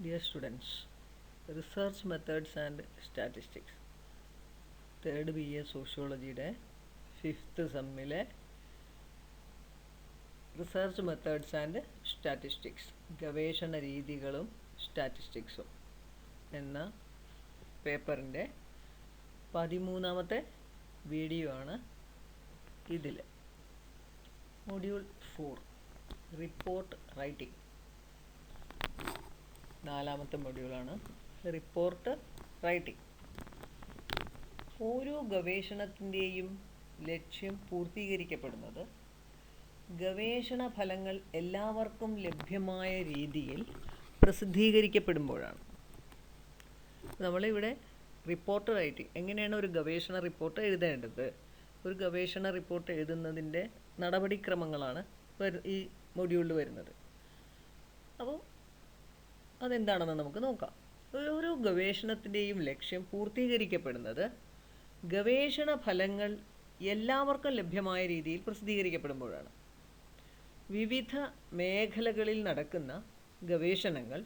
Dear students, research methods and statistics third BA സോഷ്യോളജിയുടെ fifth സെമ്മിലെ research methods and statistics ഗവേഷണ രീതികളും സ്റ്റാറ്റിസ്റ്റിക്സും എന്ന പേപ്പറിൻ്റെ 13ാമത്തെ വീഡിയോ ആണ് ഇതിൽ. മൊഡ്യൂൾ 4 റിപ്പോർട്ട് റൈറ്റിംഗ് 4ാമത്തെ മൊഡ്യൂളാണ് റിപ്പോർട്ട് റൈറ്റിംഗ്. ഓരോ ഗവേഷണത്തിൻ്റെയും ലക്ഷ്യം പൂർത്തീകരിക്കപ്പെടുന്നത് ഗവേഷണ ഫലങ്ങൾ എല്ലാവർക്കും ലഭ്യമായ രീതിയിൽ പ്രസിദ്ധീകരിക്കപ്പെടുമ്പോഴാണ്. നമ്മളിവിടെ റിപ്പോർട്ട് റൈറ്റിംഗ് എങ്ങനെയാണ് ഒരു ഗവേഷണ റിപ്പോർട്ട് എഴുതേണ്ടത്, ഒരു ഗവേഷണ റിപ്പോർട്ട് എഴുതുന്നതിൻ്റെ നടപടിക്രമങ്ങളാണ് ഈ മൊഡ്യൂളിൽ വരുന്നത്. അപ്പോൾ അതെന്താണെന്ന് നമുക്ക് നോക്കാം. ഓരോ ഗവേഷണത്തിൻ്റെയും ലക്ഷ്യം പൂർത്തീകരിക്കപ്പെടുന്നത് ഗവേഷണ ഫലങ്ങൾ എല്ലാവർക്കും ലഭ്യമായ രീതിയിൽ പ്രസിദ്ധീകരിക്കപ്പെടുമ്പോഴാണ്. വിവിധ മേഖലകളിൽ നടക്കുന്ന ഗവേഷണങ്ങൾ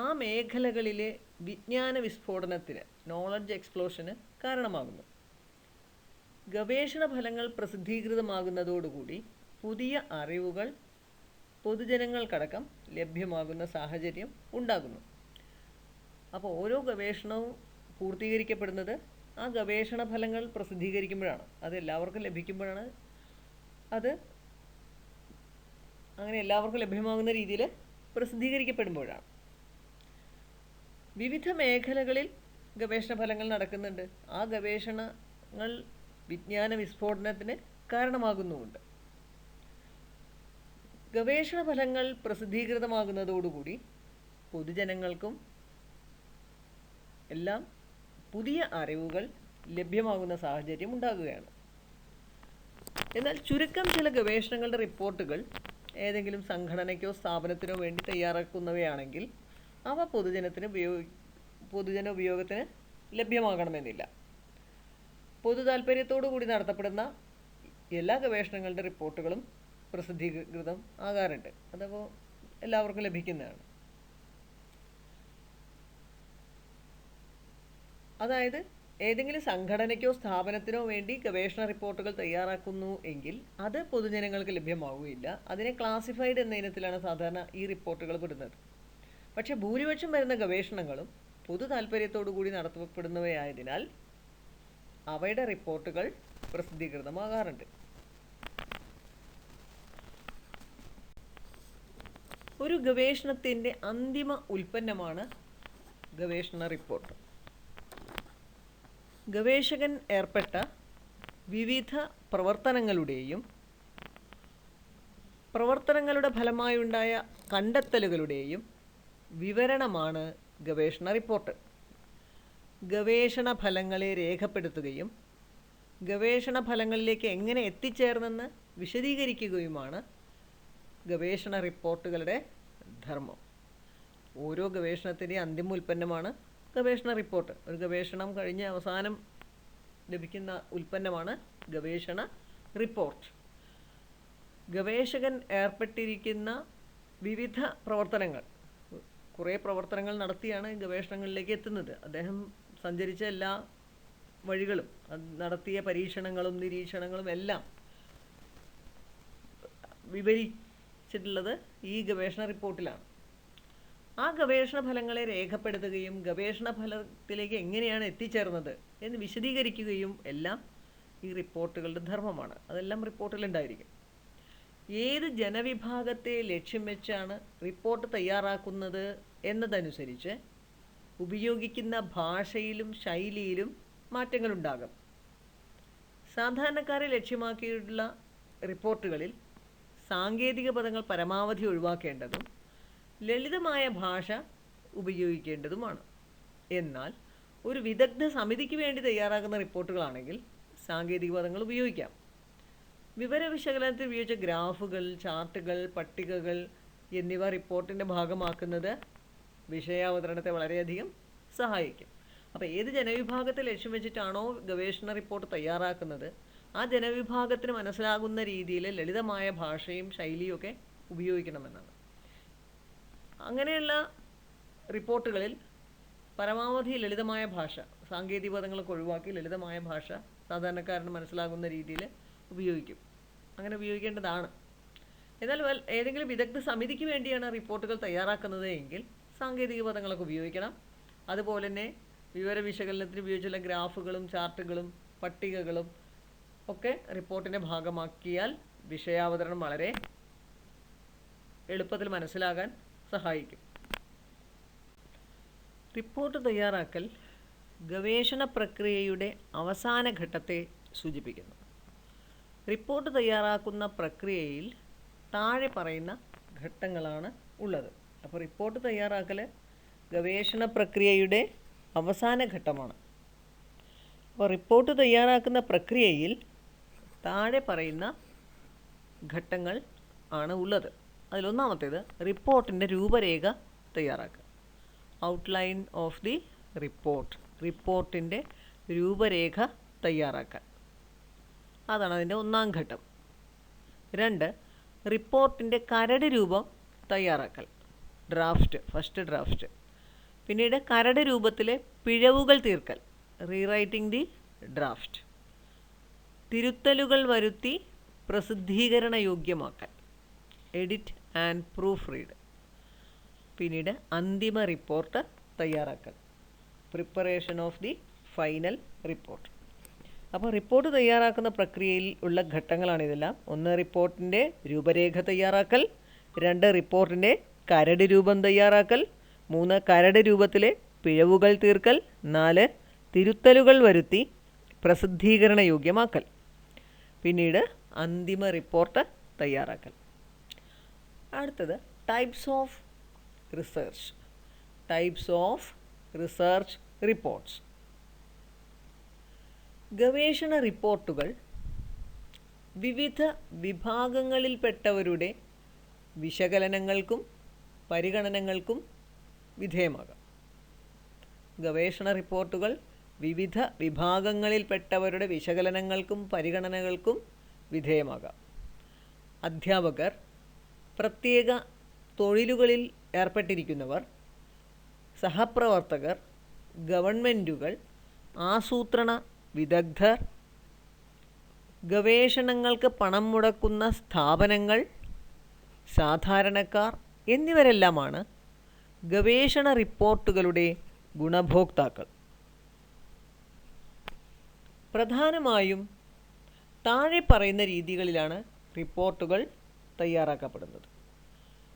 ആ മേഖലകളിലെ വിജ്ഞാന വിസ്ഫോടനത്തിന്, നോളജ് എക്സ്പ്ലോഷന് കാരണമാകുന്നു. ഗവേഷണ ഫലങ്ങൾ പ്രസിദ്ധീകൃതമാകുന്നതോടുകൂടി പുതിയ അറിവുകൾ പൊതുജനങ്ങൾക്കടക്കം ലഭ്യമാകുന്ന സാഹചര്യം ഉണ്ടാകുന്നു. അപ്പോൾ ഓരോ ഗവേഷണവും പൂർത്തീകരിക്കപ്പെടുന്നത് ആ ഗവേഷണ ഫലങ്ങൾ പ്രസിദ്ധീകരിക്കുമ്പോഴാണ്, അത് എല്ലാവർക്കും ലഭിക്കുമ്പോഴാണ്, അത് അങ്ങനെ എല്ലാവർക്കും ലഭ്യമാകുന്ന രീതിയിൽ പ്രസിദ്ധീകരിക്കപ്പെടുമ്പോഴാണ്. വിവിധ മേഖലകളിൽ ഗവേഷണ ഫലങ്ങൾ നടക്കുന്നുണ്ട്. ആ ഗവേഷണങ്ങൾ വിജ്ഞാന വിസ്ഫോടനത്തിന് കാരണമാകുന്നുമുണ്ട്. ഗവേഷണ ഫലങ്ങൾ പ്രസിദ്ധീകൃതമാകുന്നതോടുകൂടി പൊതുജനങ്ങൾക്കും എല്ലാം പുതിയ അറിവുകൾ ലഭ്യമാകുന്ന സാഹചര്യം ഉണ്ടാകുകയാണ്. എന്നാൽ ചുരുക്കം ചില ഗവേഷണങ്ങളുടെ റിപ്പോർട്ടുകൾ ഏതെങ്കിലും സംഘടനയ്ക്കോ സ്ഥാപനത്തിനോ വേണ്ടി തയ്യാറാക്കുന്നവയാണെങ്കിൽ അവ പൊതുജന ഉപയോഗത്തിന് ലഭ്യമാകണമെന്നില്ല. പൊതു താല്പര്യത്തോടു കൂടി നടത്തപ്പെടുന്ന എല്ലാ ഗവേഷണങ്ങളുടെ റിപ്പോർട്ടുകളും പ്രസിദ്ധീകൃതം ആകാറുണ്ട്. അതപ്പോൾ എല്ലാവർക്കും ലഭിക്കുന്നതാണ്. അതായത് ഏതെങ്കിലും സംഘടനയ്ക്കോ സ്ഥാപനത്തിനോ വേണ്ടി ഗവേഷണ റിപ്പോർട്ടുകൾ തയ്യാറാക്കുന്നു എങ്കിൽ അത് പൊതുജനങ്ങൾക്ക് ലഭ്യമാവുകയില്ല. അതിനെ ക്ലാസിഫൈഡ് എന്ന ഇനത്തിലാണ് സാധാരണ ഈ റിപ്പോർട്ടുകൾ പെടുന്നത്. പക്ഷേ ഭൂരിപക്ഷം വരുന്ന ഗവേഷണങ്ങളും പൊതു താല്പര്യത്തോടു കൂടി നടത്തപ്പെടുന്നവയായതിനാൽ അവയുടെ റിപ്പോർട്ടുകൾ പ്രസിദ്ധീകൃതമാകാറുണ്ട്. ഒരു ഗവേഷണത്തിൻ്റെ അന്തിമ ഉൽപ്പന്നമാണ് ഗവേഷണ റിപ്പോർട്ട്. ഗവേഷകൻ ഏർപ്പെട്ട വിവിധ പ്രവർത്തനങ്ങളുടെ ഫലമായുണ്ടായ കണ്ടെത്തലുകളുടെയും വിവരണമാണ് ഗവേഷണ റിപ്പോർട്ട്. ഗവേഷണ ഫലങ്ങളെ രേഖപ്പെടുത്തുകയും ഗവേഷണ ഫലങ്ങളിലേക്ക് എങ്ങനെ എത്തിച്ചേർന്നെന്ന് വിശദീകരിക്കുകയുമാണ് ഗവേഷണ റിപ്പോർട്ടുകളുടെ ധർമ്മം. ഓരോ ഗവേഷണത്തിൻ്റെയും അന്തിമ ഉൽപ്പന്നമാണ് ഗവേഷണ റിപ്പോർട്ട്. ഒരു ഗവേഷണം കഴിഞ്ഞ് അവസാനം ലഭിക്കുന്ന ഉൽപ്പന്നമാണ് ഗവേഷണ റിപ്പോർട്ട്. ഗവേഷകൻ ഏർപ്പെട്ടിരിക്കുന്ന വിവിധ പ്രവർത്തനങ്ങൾ, കുറേ പ്രവർത്തനങ്ങൾ നടത്തിയാണ് ഗവേഷണങ്ങളിലേക്ക് എത്തുന്നത്. അദ്ദേഹം സഞ്ചരിച്ച എല്ലാ വഴികളും, നടത്തിയ പരീക്ഷണങ്ങളും നിരീക്ഷണങ്ങളും എല്ലാം വിവരിച്ചിട്ടുള്ളത് ഈ ഗവേഷണ റിപ്പോർട്ടിലാണ്. ആ ഗവേഷണ ഫലങ്ങളെ രേഖപ്പെടുത്തുകയും ഗവേഷണ ഫലത്തിലേക്ക് എങ്ങനെയാണ് എത്തിച്ചേർന്നത് എന്ന് വിശദീകരിക്കുകയും എല്ലാം ഈ റിപ്പോർട്ടുകളുടെ ധർമ്മമാണ്. അതെല്ലാം റിപ്പോർട്ടിലുണ്ടായിരിക്കും. ഏത് ജനവിഭാഗത്തെ ലക്ഷ്യം വെച്ചാണ് റിപ്പോർട്ട് തയ്യാറാക്കുന്നത് എന്നതനുസരിച്ച് ഉപയോഗിക്കുന്ന ഭാഷയിലും ശൈലിയിലും മാറ്റങ്ങളുണ്ടാകും. സാധാരണക്കാരെ ലക്ഷ്യമാക്കിയിട്ടുള്ള റിപ്പോർട്ടുകളിൽ സാങ്കേതിക പദങ്ങൾ പരമാവധി ഒഴിവാക്കേണ്ടതും ലളിതമായ ഭാഷ ഉപയോഗിക്കേണ്ടതുമാണ്. എന്നാൽ ഒരു വിദഗ്ധ സമിതിക്ക് വേണ്ടി തയ്യാറാക്കുന്ന റിപ്പോർട്ടുകളാണെങ്കിൽ സാങ്കേതിക പദങ്ങൾ ഉപയോഗിക്കാം. വിവര വിശകലനത്തിൽ ഉപയോഗിച്ച ഗ്രാഫുകൾ, ചാർട്ടുകൾ, പട്ടികകൾ എന്നിവ റിപ്പോർട്ടിൻ്റെ ഭാഗമാക്കുന്നത് വിഷയാവതരണത്തെ വളരെയധികം സഹായിക്കും. അപ്പോൾ ഏത് ജനവിഭാഗത്തെ ലക്ഷ്യം വെച്ചിട്ടാണോ ഗവേഷണ റിപ്പോർട്ട് തയ്യാറാക്കുന്നത് ആ ജനവിഭാഗത്തിന് മനസ്സിലാകുന്ന രീതിയിൽ ലളിതമായ ഭാഷയും ശൈലിയും ഒക്കെ ഉപയോഗിക്കണമെന്നാണ്. അങ്ങനെയുള്ള റിപ്പോർട്ടുകളിൽ പരമാവധി ലളിതമായ ഭാഷ, സാങ്കേതിക പദങ്ങളൊക്കെ ഒഴിവാക്കി ലളിതമായ ഭാഷ സാധാരണക്കാരന് മനസ്സിലാകുന്ന രീതിയിൽ ഉപയോഗിക്കും. അങ്ങനെ ഉപയോഗിക്കേണ്ടതാണ്. എന്നാൽ ഏതെങ്കിലും വിദഗ്ധ സമിതിക്ക് വേണ്ടിയാണ് റിപ്പോർട്ടുകൾ തയ്യാറാക്കുന്നത് എങ്കിൽ സാങ്കേതിക പദങ്ങളൊക്കെ ഉപയോഗിക്കണം. അതുപോലെ തന്നെ വിവര വിശകലനത്തിന് ഉപയോഗിച്ചുള്ള ഗ്രാഫുകളും ചാർട്ടുകളും പട്ടികകളും ഒക്കെ റിപ്പോർട്ടിൻ്റെ ഭാഗമാക്കിയാൽ വിഷയാവതരണം വളരെ എളുപ്പത്തിൽ മനസ്സിലാകാൻ സഹായിക്കും. റിപ്പോർട്ട് തയ്യാറാക്കൽ ഗവേഷണ പ്രക്രിയയുടെ അവസാന ഘട്ടത്തെ സൂചിപ്പിക്കുന്നു. റിപ്പോർട്ട് തയ്യാറാക്കുന്ന പ്രക്രിയയിൽ താഴെ പറയുന്ന ഘട്ടങ്ങളാണ് ഉള്ളത്. അപ്പോൾ റിപ്പോർട്ട് തയ്യാറാക്കൽ ഗവേഷണ പ്രക്രിയയുടെ അവസാന ഘട്ടമാണ്. അപ്പോൾ റിപ്പോർട്ട് തയ്യാറാക്കുന്ന പ്രക്രിയയിൽ താഴെ പറയുന്ന ഘട്ടങ്ങൾ ആണ് ഉള്ളത്. അതിലൊന്നാമത്തേത് റിപ്പോർട്ടിൻ്റെ രൂപരേഖ തയ്യാറാക്കുക. ഔട്ട്ലൈൻ ഓഫ് ദി റിപ്പോർട്ട്, റിപ്പോർട്ടിൻ്റെ രൂപരേഖ തയ്യാറാക്കാൻ, അതാണ് അതിൻ്റെ ഒന്നാം ഘട്ടം. 2, റിപ്പോർട്ടിൻ്റെ കരട് രൂപം തയ്യാറാക്കൽ, ഡ്രാഫ്റ്റ്, ഫസ്റ്റ് ഡ്രാഫ്റ്റ്. പിന്നീട് കരട് രൂപത്തിലെ പിഴവുകൾ തീർക്കൽ, റീറൈറ്റിംഗ് ദി ഡ്രാഫ്റ്റ്. തിരുത്തലുകൾ വരുത്തി പ്രസിദ്ധീകരണ യോഗ്യമാക്കൽ, എഡിറ്റ് ആൻഡ് പ്രൂഫ് റീഡ്. പിന്നീട് അന്തിമ റിപ്പോർട്ട് തയ്യാറാക്കൽ, preparation of the final report. അപ്പോൾ റിപ്പോർട്ട് തയ്യാറാക്കുന്ന പ്രക്രിയയിൽ ഉള്ള ഘട്ടങ്ങളാണിതെല്ലാം. 1, റിപ്പോർട്ടിൻ്റെ രൂപരേഖ തയ്യാറാക്കൽ. 2, റിപ്പോർട്ടിൻ്റെ കരട് രൂപം തയ്യാറാക്കൽ. 3, കരട് രൂപത്തിലെ പിഴവുകൾ തീർക്കൽ. 4, തിരുത്തലുകൾ വരുത്തി പ്രസിദ്ധീകരണ യോഗ്യമാക്കൽ. പിന്നീട് അന്തിമ റിപ്പോർട്ട് തയ്യാറാക്കൽ. അടുത്തത് types of research, types of research reports. ഗവേഷണ റിപ്പോർട്ടുകൾ വിവിധ വിഭാഗങ്ങളിൽപ്പെട്ടവരുടെ വിശകലനങ്ങൾക്കും പരിഗണനകൾക്കും വിധേയമാകാം. ഗവേഷണ റിപ്പോർട്ടുകൾ വിവിധ വിഭാഗങ്ങളിൽപ്പെട്ടവരുടെ വിശകലനങ്ങൾക്കും പരിഗണനകൾക്കും വിധേയമാകാം. അധ്യാപകർ, പ്രത്യേക തൊഴിലുകളിൽ ഏർപ്പെട്ടിരിക്കുന്നവർ, സഹപ്രവർത്തകർ, ഗവൺമെൻറ്റുകൾ, ആസൂത്രണ വിദഗ്ധർ, ഗവേഷണങ്ങൾക്ക് പണം മുടക്കുന്ന സ്ഥാപനങ്ങൾ, സാധാരണക്കാർ എന്നിവരെല്ലാമാണ് ഗവേഷണ റിപ്പോർട്ടുകളുടെ ഗുണഭോക്താക്കൾ. പ്രധാനമായും താഴെ പറയുന്ന രീതികളിലാണ് റിപ്പോർട്ടുകൾ തയ്യാറാക്കപ്പെടുന്നത്.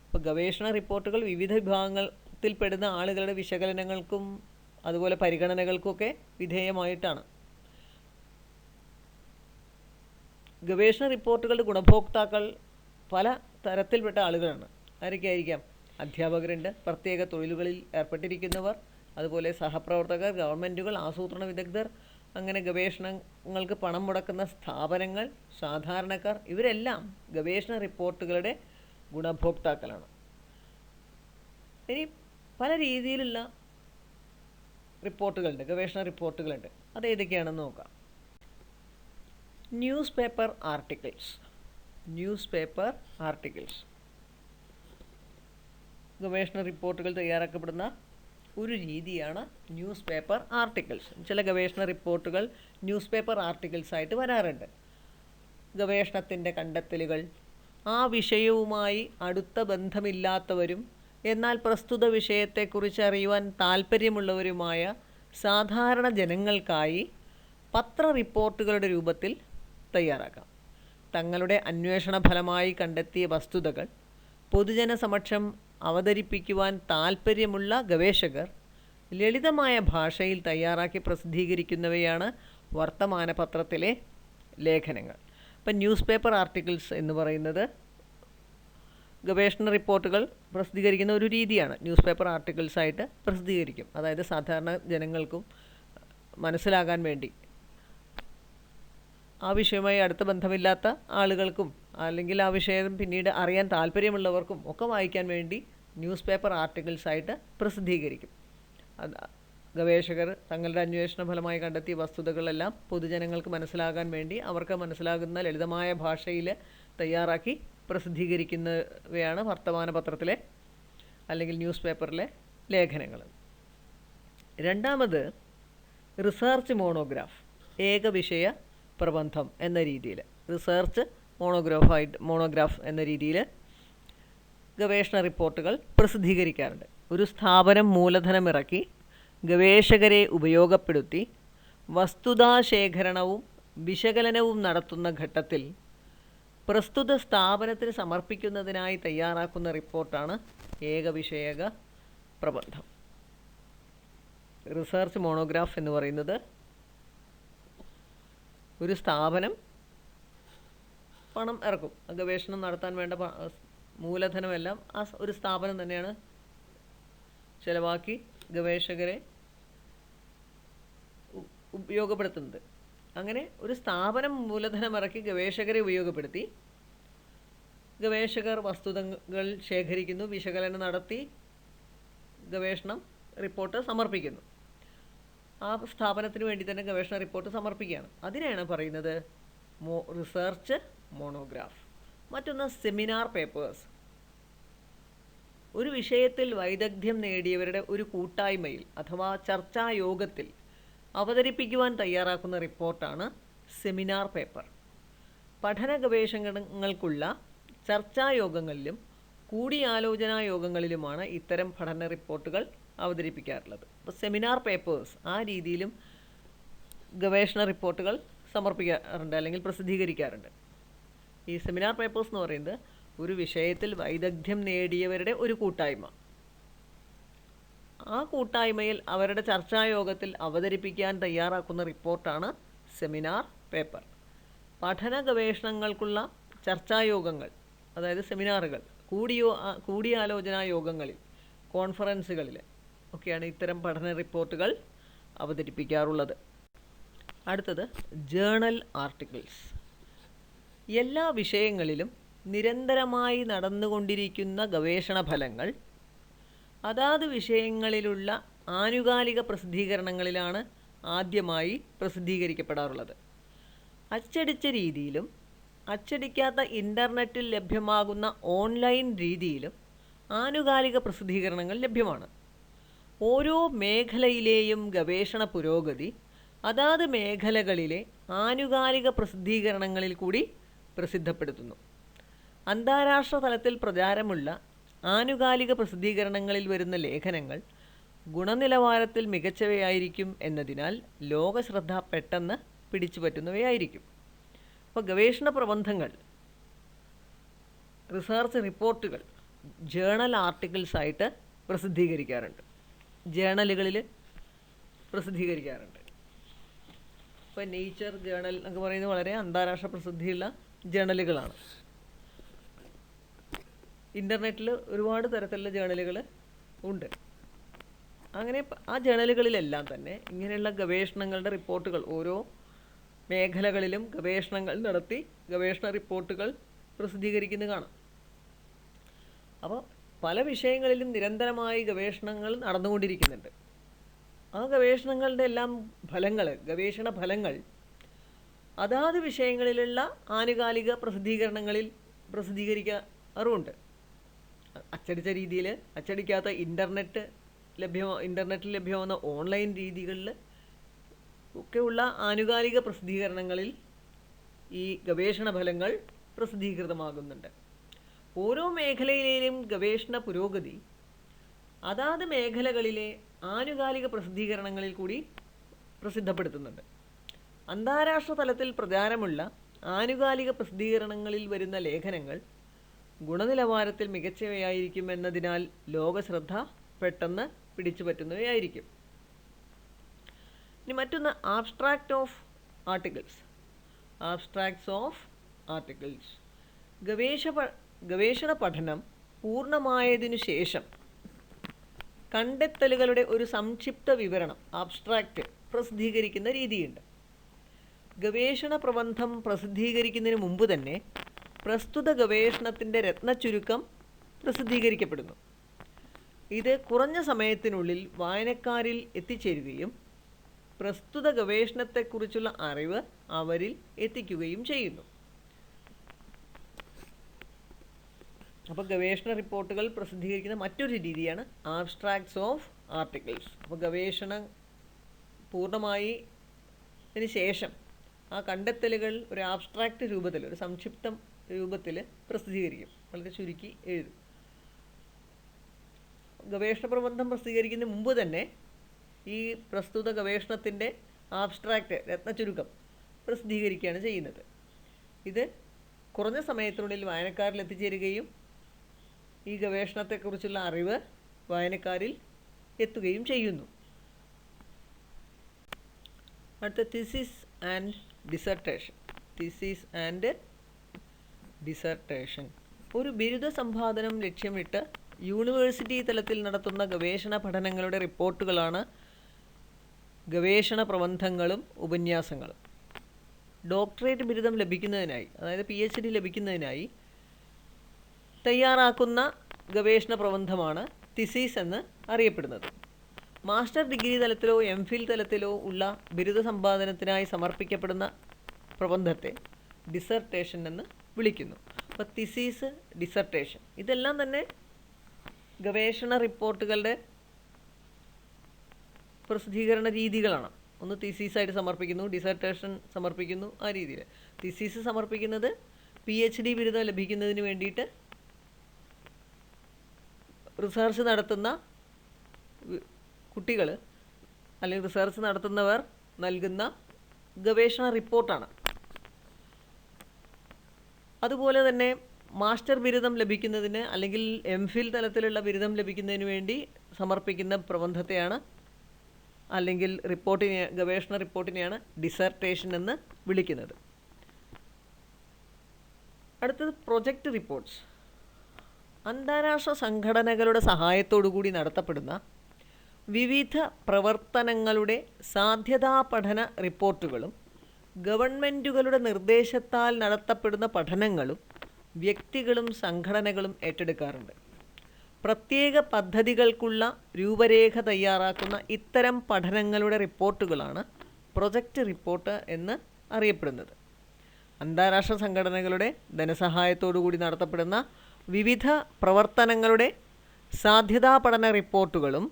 ഇപ്പോൾ ഗവേഷണ റിപ്പോർട്ടുകൾ വിവിധ വിഭാഗത്തിൽപ്പെടുന്ന ആളുകളുടെ വിശകലനങ്ങൾക്കും അതുപോലെ പരിഗണനകൾക്കൊക്കെ വിധേയമായിട്ടാണ്. ഗവേഷണ റിപ്പോർട്ടുകളുടെ ഗുണഭോക്താക്കൾ പല തരത്തിൽപ്പെട്ട ആളുകളാണ്. ആരൊക്കെയായിരിക്കാം? അധ്യാപകരുണ്ട്, പ്രത്യേക തൊഴിലുകളിൽ ഏർപ്പെട്ടിരിക്കുന്നവർ, അതുപോലെ സഹപ്രവർത്തകർ, ഗവൺമെൻറ്റുകൾ, ആസൂത്രണ വിദഗ്ധർ, അങ്ങനെ ഗവേഷണങ്ങൾക്ക് പണം മുടക്കുന്ന സ്ഥാപനങ്ങൾ, സാധാരണക്കാർ, ഇവരെല്ലാം ഗവേഷണ റിപ്പോർട്ടുകളുടെ ഗുണഭോക്താക്കളാണ്. ഇനി പല രീതിയിലുള്ള റിപ്പോർട്ടുകളുണ്ട്, ഗവേഷണ റിപ്പോർട്ടുകളുണ്ട്. അതേതൊക്കെയാണെന്ന് നോക്കാം. News paper articles, news paper articles ഗവേഷണ റിപ്പോർട്ടുകൾ തയ്യാറാക്കപ്പെടുന്ന ഒരു രീതിയാണ് ന്യൂസ് പേപ്പർ ആർട്ടിക്കിൾസ്. ചില ഗവേഷണ റിപ്പോർട്ടുകൾ ന്യൂസ് പേപ്പർ ആർട്ടിക്കിൾസ് ആയിട്ട് വരാറുണ്ട്. ഗവേഷണത്തിൻ്റെ കണ്ടെത്തലുകൾ ആ വിഷയവുമായി അടുത്ത ബന്ധമില്ലാത്തവരും എന്നാൽ പ്രസ്തുത വിഷയത്തെക്കുറിച്ച് അറിയുവാൻ താൽപ്പര്യമുള്ളവരുമായ സാധാരണ ജനങ്ങൾക്കായി പത്ര റിപ്പോർട്ടുകളുടെ രൂപത്തിൽ തയ്യാറാക്കാം. തങ്ങളുടെ അന്വേഷണ ഫലമായി കണ്ടെത്തിയ വസ്തുതകൾ പൊതുജന സമക്ഷം അവതരിപ്പിക്കുവാൻ താൽപ്പര്യമുള്ള ഗവേഷകർ ലളിതമായ ഭാഷയിൽ തയ്യാറാക്കി പ്രസിദ്ധീകരിക്കുന്നവയാണ് വർത്തമാന പത്രത്തിലെ ലേഖനങ്ങൾ. ഇപ്പം ന്യൂസ് പേപ്പർ ആർട്ടിക്കിൾസ് എന്ന് പറയുന്നത് ഗവേഷണ റിപ്പോർട്ടുകൾ പ്രസിദ്ധീകരിക്കുന്ന ഒരു രീതിയാണ്. ന്യൂസ് പേപ്പർ ആർട്ടിക്കിൾസായിട്ട് പ്രസിദ്ധീകരിക്കും. അതായത് സാധാരണ ജനങ്ങൾക്കും മനസ്സിലാകാൻ വേണ്ടി, ആ വിഷയവുമായി അടുത്ത ബന്ധമില്ലാത്ത ആളുകൾക്കും അല്ലെങ്കിൽ ആ വിഷയം പിന്നീട് അറിയാൻ താല്പര്യമുള്ളവർക്കും ഒക്കെ വായിക്കാൻ വേണ്ടി ന്യൂസ് പേപ്പർ ആർട്ടിക്കിൾസായിട്ട് പ്രസിദ്ധീകരിക്കും. ഗവേഷകർ തങ്ങളുടെ അന്വേഷണ ഫലമായി കണ്ടെത്തിയ വസ്തുതകളെല്ലാം പൊതുജനങ്ങൾക്ക് മനസ്സിലാകാൻ വേണ്ടി അവർക്ക് മനസ്സിലാകുന്ന ലളിതമായ ഭാഷയിൽ തയ്യാറാക്കി പ്രസിദ്ധീകരിക്കുന്നവയാണ് വർത്തമാന പത്രത്തിലെ അല്ലെങ്കിൽ ന്യൂസ് പേപ്പറിലെ ലേഖനങ്ങൾ. രണ്ടാമത് റിസർച്ച് മോണോഗ്രാഫ്, ഏകവിഷയ പ്രബന്ധം എന്ന രീതിയിൽ, റിസർച്ച് മോണോഗ്രാഫ് എന്ന രീതിയിൽ ഗവേഷണ റിപ്പോർട്ടുകൾ പ്രസിദ്ധീകരിക്കാറുണ്ട്. ഒരു സ്ഥാപനം മൂലധനമിറക്കി ഗവേഷകരെ ഉപയോഗപ്പെടുത്തി വസ്തുതാശേഖരണവും വിശകലനവും നടത്തുന്ന ഘട്ടത്തിൽ പ്രസ്തുത സ്ഥാപനത്തിന് സമർപ്പിക്കുന്നതിനായി തയ്യാറാക്കുന്ന റിപ്പോർട്ടാണ് ഏകവിഷയക പ്രബന്ധം. റിസർച്ച് മോണോഗ്രാഫ് എന്ന് പറയുന്നത് ഒരു സ്ഥാപനം പണം ഇറക്കും, ഗവേഷണം നടത്താൻ വേണ്ട മൂലധനമെല്ലാം ആ ഒരു സ്ഥാപനം തന്നെയാണ് ചിലവാക്കി ഗവേഷകരെ ഉപയോഗപ്പെടുത്തുന്നത്. അങ്ങനെ ഒരു സ്ഥാപനം മൂലധനമിറക്കി ഗവേഷകരെ ഉപയോഗപ്പെടുത്തി ഗവേഷകർ വസ്തുതകൾ ശേഖരിക്കുന്നു, വിശകലനം നടത്തി ഗവേഷണം റിപ്പോർട്ട് സമർപ്പിക്കുന്നു. ആ സ്ഥാപനത്തിന് വേണ്ടി തന്നെ ഗവേഷണ റിപ്പോർട്ട് സമർപ്പിക്കുകയാണ്. അതിനെയാണ് പറയുന്നത് റിസർച്ച് മോണോഗ്രാഫ്. മറ്റൊന്ന് സെമിനാർ പേപ്പേഴ്സ്. ഒരു വിഷയത്തിൽ വൈദഗ്ധ്യം നേടിയവരുടെ ഒരു കൂട്ടായ്മയിൽ അഥവാ ചർച്ചായോഗത്തിൽ അവതരിപ്പിക്കുവാൻ തയ്യാറാക്കുന്ന റിപ്പോർട്ടാണ് സെമിനാർ പേപ്പർ. പഠന ഗവേഷണങ്ങൾക്കുള്ള ചർച്ചായോഗങ്ങളിലും കൂടിയാലോചനാ യോഗങ്ങളിലുമാണ് ഇത്തരം പഠന റിപ്പോർട്ടുകൾ അവതരിപ്പിക്കാറുള്ളത്. അപ്പോൾ സെമിനാർ പേപ്പേഴ്സ് ആ രീതിയിലും ഗവേഷണ റിപ്പോർട്ടുകൾ സമർപ്പിക്കാറുണ്ട് അല്ലെങ്കിൽ പ്രസിദ്ധീകരിക്കാറുണ്ട്. ഈ സെമിനാർ പേപ്പേഴ്സ് എന്ന് പറയുന്നത് ഒരു വിഷയത്തിൽ വൈദഗ്ധ്യം നേടിയവരുടെ ഒരു കൂട്ടായ്മ, ആ കൂട്ടായ്മയിൽ അവരുടെ ചർച്ചായോഗത്തിൽ അവതരിപ്പിക്കാൻ തയ്യാറാക്കുന്ന റിപ്പോർട്ടാണ് സെമിനാർ പേപ്പർ. പഠന ഗവേഷണങ്ങൾക്കുള്ള ചർച്ചായോഗങ്ങൾ, അതായത് സെമിനാറുകൾ, കൂടിയാലോചനാ യോഗങ്ങളിൽ, കോൺഫറൻസുകളിൽ ഒക്കെയാണ് ഇത്തരം പഠന റിപ്പോർട്ടുകൾ അവതരിപ്പിക്കാറുള്ളത്. അടുത്തത് ജേണൽ ആർട്ടിക്കിൾസ്. എല്ലാ വിഷയങ്ങളിലും നിരന്തരമായി നടന്നുകൊണ്ടിരിക്കുന്ന ഗവേഷണ ഫലങ്ങൾ അതാത് വിഷയങ്ങളിലുള്ള ആനുകാലിക പ്രസിദ്ധീകരണങ്ങളിലാണ് ആദ്യമായി പ്രസിദ്ധീകരിക്കപ്പെടാറുള്ളത്. അച്ചടിച്ച രീതിയിലും അച്ചടിക്കാത്ത ഇൻ്റർനെറ്റിൽ ലഭ്യമാകുന്ന ഓൺലൈൻ രീതിയിലും ആനുകാലിക പ്രസിദ്ധീകരണങ്ങൾ ലഭ്യമാണ്. ഓരോ മേഖലയിലെയും ഗവേഷണ പുരോഗതി അതാത് മേഖലകളിലെ ആനുകാലിക പ്രസിദ്ധീകരണങ്ങളിൽ കൂടി പ്രസിദ്ധപ്പെടുത്തുന്നു. അന്താരാഷ്ട്ര തലത്തിൽ പ്രചാരമുള്ള ആനുകാലിക പ്രസിദ്ധീകരണങ്ങളിൽ വരുന്ന ലേഖനങ്ങൾ ഗുണനിലവാരത്തിൽ മികച്ചവയായിരിക്കും എന്നതിനാൽ ലോകശ്രദ്ധ പെട്ടെന്ന് പിടിച്ചുപറ്റുന്നവയായിരിക്കും. അപ്പോൾ ഗവേഷണ പ്രബന്ധങ്ങൾ, റിസർച്ച് റിപ്പോർട്ടുകൾ ജേണൽ ആർട്ടിക്കിൾസായിട്ട് പ്രസിദ്ധീകരിക്കാറുണ്ട്, ജേണലുകളിൽ പ്രസിദ്ധീകരിക്കാറുണ്ട്. ഇപ്പോൾ നേച്ചർ ജേണൽ എന്നൊക്കെ പറയുന്നത് വളരെ അന്താരാഷ്ട്ര പ്രസിദ്ധിയുള്ള ജേണലുകളാണ്. ഇൻ്റർനെറ്റിൽ ഒരുപാട് തരത്തിലുള്ള ജേണലുകൾ ഉണ്ട്. അങ്ങനെ ആ ജേണലുകളിലെല്ലാം തന്നെ ഇങ്ങനെയുള്ള ഗവേഷണങ്ങളുടെ റിപ്പോർട്ടുകൾ, ഓരോ മേഖലകളിലും ഗവേഷണങ്ങൾ നടത്തി ഗവേഷണ റിപ്പോർട്ടുകൾ പ്രസിദ്ധീകരിക്കുന്നത് കാണാം. അപ്പോൾ പല വിഷയങ്ങളിലും നിരന്തരമായി ഗവേഷണങ്ങൾ നടന്നുകൊണ്ടിരിക്കുന്നുണ്ട്. ആ ഗവേഷണങ്ങളുടെ എല്ലാം ഫലങ്ങൾ, ഗവേഷണ ഫലങ്ങൾ അതാത് വിഷയങ്ങളിലുള്ള ആനുകാലിക പ്രസിദ്ധീകരണങ്ങളിൽ പ്രസിദ്ധീകരിക്കാറുമുണ്ട്. അച്ചടിച്ച രീതിയിൽ, അച്ചടിക്കാത്ത ഇൻ്റർനെറ്റിൽ ലഭ്യമാകുന്ന ഓൺലൈൻ രീതികളിൽ ഒക്കെയുള്ള ആനുകാലിക പ്രസിദ്ധീകരണങ്ങളിൽ ഈ ഗവേഷണ ഫലങ്ങൾ പ്രസിദ്ധീകൃതമാകുന്നുണ്ട്. ഓരോ മേഖലയിലെയും ഗവേഷണ പുരോഗതി അതാത് മേഖലകളിലെ ആനുകാലിക പ്രസിദ്ധീകരണങ്ങളിൽ കൂടി പ്രസിദ്ധപ്പെടുത്തുന്നുണ്ട്. അന്താരാഷ്ട്ര തലത്തിൽ പ്രചാരമുള്ള ആനുകാലിക പ്രസിദ്ധീകരണങ്ങളിൽ വരുന്ന ലേഖനങ്ങൾ ഗുണനിലവാരത്തിൽ മികച്ചവയായിരിക്കും എന്നതിനാൽ ലോകശ്രദ്ധ പെട്ടെന്ന് പിടിച്ചുപറ്റുന്നവയായിരിക്കും. ഇനി മറ്റൊന്ന് abstract of articles. Abstracts of articles. ഗവേഷണ പഠനം പൂർണ്ണമായതിനു ശേഷം കണ്ടെത്തലുകളുടെ ഒരു സംക്ഷിപ്ത വിവരണം, ആബ്സ്ട്രാക്റ്റ്, പ്രസിദ്ധീകരിക്കുന്ന രീതിയുണ്ട്. ഗവേഷണ പ്രബന്ധം പ്രസിദ്ധീകരിക്കുന്നതിന് മുമ്പ് തന്നെ പ്രസ്തുത ഗവേഷണത്തിൻ്റെ രത്നച്ചുരുക്കം പ്രസിദ്ധീകരിക്കപ്പെടുന്നു. ഇത് കുറഞ്ഞ സമയത്തിനുള്ളിൽ വായനക്കാരിൽ എത്തിച്ചേരുകയും പ്രസ്തുത ഗവേഷണത്തെക്കുറിച്ചുള്ള അറിവ് അവരിൽ എത്തിക്കുകയും ചെയ്യുന്നു. അപ്പോൾ ഗവേഷണ റിപ്പോർട്ടുകൾ പ്രസിദ്ധീകരിക്കുന്ന മറ്റൊരു രീതിയാണ് ആബ്സ്ട്രാക്ട്സ് ഓഫ് ആർട്ടിക്കിൾസ്. അപ്പോൾ ഗവേഷണം പൂർണ്ണമായി ഇതിന് ശേഷം ആ കണ്ടെത്തലുകൾ ഒരു ആബ്സ്ട്രാക്റ്റ് രൂപത്തിൽ, ഒരു സംക്ഷിപ്ത രൂപത്തിൽ പ്രസിദ്ധീകരിക്കും, വളരെ ചുരുക്കി എഴുതും. ഗവേഷണ പ്രബന്ധം പ്രസിദ്ധീകരിക്കുന്നതിന് മുമ്പ് തന്നെ ഈ പ്രസ്തുത ഗവേഷണത്തിൻ്റെ ആബ്സ്ട്രാക്റ്റ്, രത്നചുരുക്കം പ്രസിദ്ധീകരിക്കുകയാണ് ചെയ്യുന്നത്. ഇത് കുറഞ്ഞ സമയത്തിനുള്ളിൽ വായനക്കാരിൽ എത്തിച്ചേരുകയും ഈ ഗവേഷണത്തെക്കുറിച്ചുള്ള അറിവ് വായനക്കാരിൽ എത്തുകയും ചെയ്യുന്നു. അടുത്ത thesis and dissertation. Thesis and dissertation ഒരു ബിരുദ സമ്പാദനം ലക്ഷ്യമിട്ട് യൂണിവേഴ്സിറ്റി തലത്തിൽ നടത്തുന്ന ഗവേഷണ പഠനങ്ങളുടെ റിപ്പോർട്ടുകളാണ് ഗവേഷണ പ്രബന്ധങ്ങളും ഉപന്യാസങ്ങളും. ഡോക്ടറേറ്റ് ബിരുദം ലഭിക്കുന്നതിനായി, അതായത് PhD ലഭിക്കുന്നതിനായി തയ്യാറാക്കുന്ന ഗവേഷണ പ്രബന്ധമാണ് തിസീസ് എന്ന് അറിയപ്പെടുന്നത്. മാസ്റ്റർ ഡിഗ്രി തലത്തിലോ MPhil തലത്തിലോ ഉള്ള ബിരുദ സമ്പാദനത്തിനായി സമർപ്പിക്കപ്പെടുന്ന പ്രബന്ധത്തെ ഡിസർട്ടേഷൻ എന്ന് വിളിക്കുന്നു. അപ്പോൾ തിസീസ്, ഡിസർട്ടേഷൻ ഇതെല്ലാം തന്നെ ഗവേഷണ റിപ്പോർട്ടുകളുടെ പ്രസിദ്ധീകരണ രീതികളാണ്. ഒന്ന് തിസീസായിട്ട് സമർപ്പിക്കുന്നു, ഡിസർട്ടേഷൻ സമർപ്പിക്കുന്നു, ആ രീതിയിൽ. തിസീസ് സമർപ്പിക്കുന്നത് PhD ബിരുദം ലഭിക്കുന്നതിന് വേണ്ടിയിട്ട് റിസർച്ച് നടത്തുന്ന കുട്ടികൾ അല്ലെങ്കിൽ റിസർച്ച് നടത്തുന്നവർ നൽകുന്ന ഗവേഷണ റിപ്പോർട്ടാണ്. അതുപോലെ തന്നെ മാസ്റ്റർ ബിരുദം ലഭിക്കുന്നതിന് അല്ലെങ്കിൽ MPhil തലത്തിലുള്ള ബിരുദം ലഭിക്കുന്നതിന് വേണ്ടി സമർപ്പിക്കുന്ന പ്രബന്ധത്തെയാണ് അല്ലെങ്കിൽ ഗവേഷണ റിപ്പോർട്ടിനെയാണ് ഡിസർട്ടേഷൻ എന്ന് വിളിക്കുന്നത്. അടുത്തത് പ്രൊജക്റ്റ് റിപ്പോർട്ട്സ്. അന്താരാഷ്ട്ര സംഘടനകളുടെ സഹായത്തോടു കൂടി നടത്തപ്പെടുന്ന വിവിധ പ്രവർത്തനങ്ങളുടെ സാധ്യതാ പഠന റിപ്പോർട്ടുകളും ഗവൺമെൻറ്റുകളുടെ നിർദ്ദേശത്താൽ നടത്തപ്പെടുന്ന പഠനങ്ങളും വ്യക്തികളും സംഘടനകളും ഏറ്റെടുക്കാറുണ്ട്. പ്രത്യേക പദ്ധതികൾക്കുള്ള രൂപരേഖ തയ്യാറാക്കുന്ന ഇത്തരം പഠനങ്ങളുടെ റിപ്പോർട്ടുകളാണ് പ്രൊജക്റ്റ് റിപ്പോർട്ട് എന്ന് അറിയപ്പെടുന്നത്. അന്താരാഷ്ട്ര സംഘടനകളുടെ ധനസഹായത്തോടു കൂടി നടത്തപ്പെടുന്ന വിവിധ പ്രവർത്തനങ്ങളുടെ സാധ്യതാ പഠന റിപ്പോർട്ടുകളും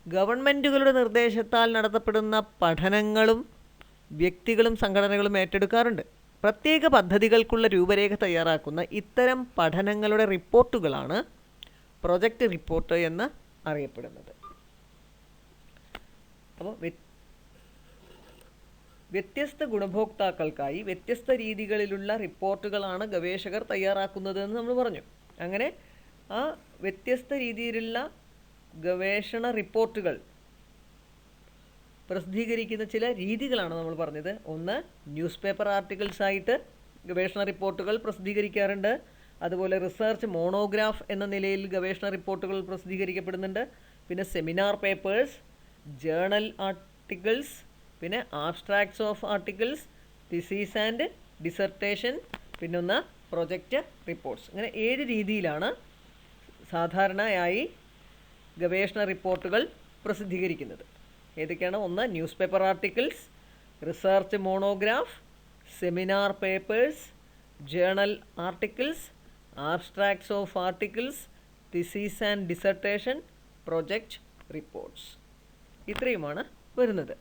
ഗവൺമെൻറ്റുകളുടെ നിർദ്ദേശത്താൽ നടത്തപ്പെടുന്ന പഠനങ്ങളും വ്യക്തികളും സംഘടനകളും ഏറ്റെടുക്കാറുണ്ട്. പ്രത്യേക പദ്ധതികൾക്കുള്ള രൂപരേഖ തയ്യാറാക്കുന്ന ഇത്തരം പഠനങ്ങളുടെ റിപ്പോർട്ടുകളാണ് പ്രൊജക്റ്റ് റിപ്പോർട്ട് എന്ന് അറിയപ്പെടുന്നത്. അപ്പോൾ വ്യത്യസ്ത ഗുണഭോക്താക്കൾക്കായി വ്യത്യസ്ത രീതികളിലുള്ള റിപ്പോർട്ടുകളാണ് ഗവേഷകർ തയ്യാറാക്കുന്നത് എന്ന് നമ്മൾ പറഞ്ഞു. അങ്ങനെ ആ വ്യത്യസ്ത രീതിയിലുള്ള ഗവേഷണ റിപ്പോർട്ടുകൾ പ്രസിദ്ധീകരിക്കുന്ന ചില രീതികളാണ് നമ്മൾ പറഞ്ഞത്. ഒന്ന്, ന്യൂസ് പേപ്പർ ആർട്ടിക്കിൾസായിട്ട് ഗവേഷണ റിപ്പോർട്ടുകൾ പ്രസിദ്ധീകരിക്കാറുണ്ട്. അതുപോലെ റിസർച്ച് മോണോഗ്രാഫ് എന്ന നിലയിൽ ഗവേഷണ റിപ്പോർട്ടുകൾ പ്രസിദ്ധീകരിക്കപ്പെടുന്നുണ്ട്. പിന്നെ സെമിനാർ പേപ്പേഴ്സ്, ജേണൽ ആർട്ടിക്കിൾസ്, പിന്നെ abstracts of articles, thesis and dissertation, പിന്നൊന്ന് പ്രൊജക്റ്റ് റിപ്പോർട്ട്സ്. അങ്ങനെ 7 രീതിയിലാണ് സാധാരണയായി ഗവേഷണ റിപ്പോർട്ടുകൾ പ്രസിദ്ധീകരിക്കുന്നത്. ഏതൊക്കെയാണ്? ഒന്ന്, news paper articles, research monograph, seminar papers, journal articles, abstracts of articles, thesis and dissertation, project reports. ഇത്രയുമാണ് വരുന്നത്.